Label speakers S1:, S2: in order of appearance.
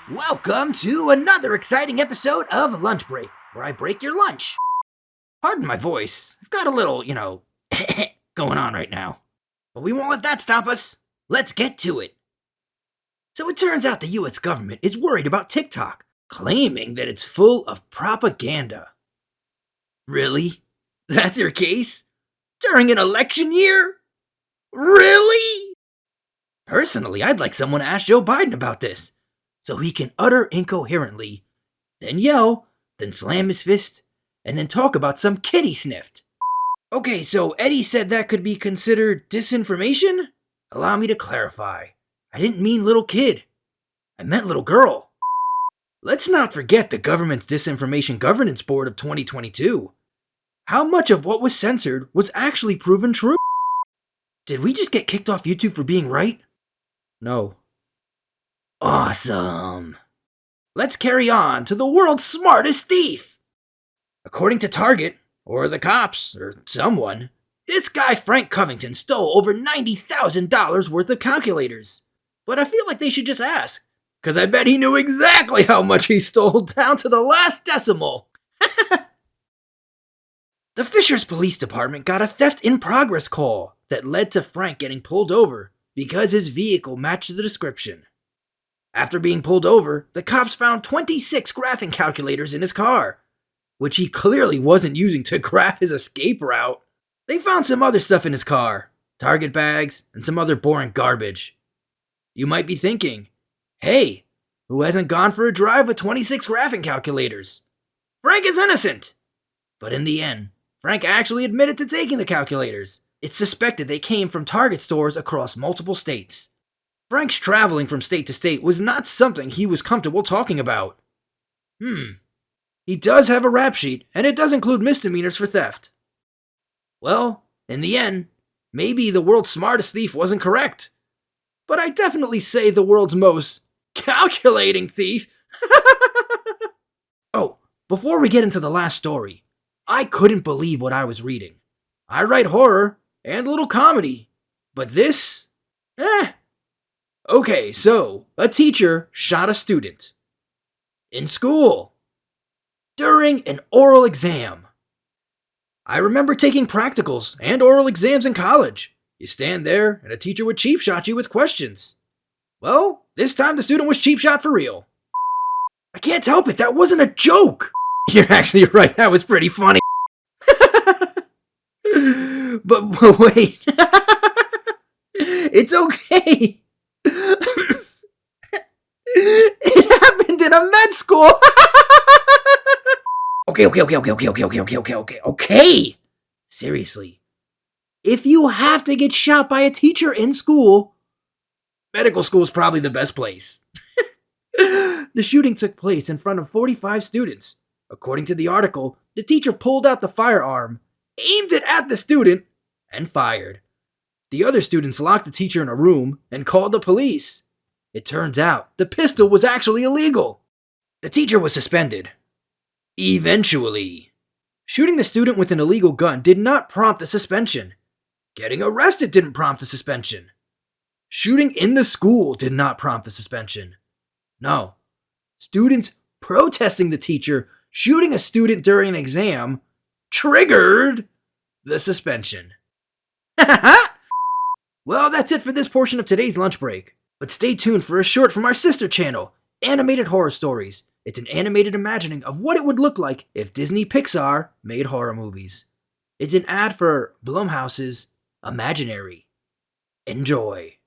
S1: Welcome to another exciting episode of Lunch Break, where I break your lunch. Pardon my voice. I've got a little, going on right now. But we won't let that stop us. Let's get to it. So it turns out the US government is worried about TikTok, claiming that it's full of propaganda. Really? That's your case? During an election year? Really? Personally, I'd like someone to ask Joe Biden about this, so he can utter incoherently, then yell, then slam his fist, and then talk about some kid he sniffed. Okay, so Eddie said that could be considered disinformation? Allow me to clarify. I didn't mean little kid. I meant little girl. Let's not forget the government's Disinformation Governance Board of 2022. How much of what was censored was actually proven true? Did we just get kicked off YouTube for being right? No. Awesome. Let's carry on to the world's smartest thief. According to Target, or the cops, or someone, this guy Frank Covington stole over $90,000 worth of calculators. But I feel like they should just ask, because I bet he knew exactly how much he stole down to the last decimal. The Fishers Police Department got a theft in progress call that led to Frank getting pulled over because his vehicle matched the description. After being pulled over, the cops found 26 graphing calculators in his car, which he clearly wasn't using to graph his escape route. They found some other stuff in his car, Target bags, and some other boring garbage. You might be thinking, hey, who hasn't gone for a drive with 26 graphing calculators? Frank is innocent! But in the end, Frank actually admitted to taking the calculators. It's suspected they came from Target stores across multiple states. Frank's traveling from state to state was not something he was comfortable talking about. He does have a rap sheet, and it does include misdemeanors for theft. Well, in the end, maybe the world's smartest thief wasn't correct. But I definitely say the world's most calculating thief. Oh, before we get into the last story, I couldn't believe what I was reading. I write horror and a little comedy, but this? Okay, so a teacher shot a student. In school. During an oral exam. I remember taking practicals and oral exams in college. You stand there and a teacher would cheap shot you with questions. Well, this time the student was cheap shot for real. I can't help it, that wasn't a joke. You're actually right, that was pretty funny. But wait. It's okay. It happened in a med school. Okay. Seriously. If you have to get shot by a teacher in school, medical school is probably the best place. The shooting took place in front of 45 students. According to the article, the teacher pulled out the firearm, aimed it at the student, and fired. The other students locked the teacher in a room and called the police. It turns out the pistol was actually illegal. The teacher was suspended. Eventually. Shooting the student with an illegal gun did not prompt a suspension. Getting arrested didn't prompt a suspension. Shooting in the school did not prompt a suspension. No. Students protesting the teacher shooting a student during an exam triggered the suspension. Well, that's it for this portion of today's lunch break. But stay tuned for a short from our sister channel, Animated Horror Stories. It's an animated imagining of what it would look like if Disney Pixar made horror movies. It's an ad for Blumhouse's Imaginary. Enjoy.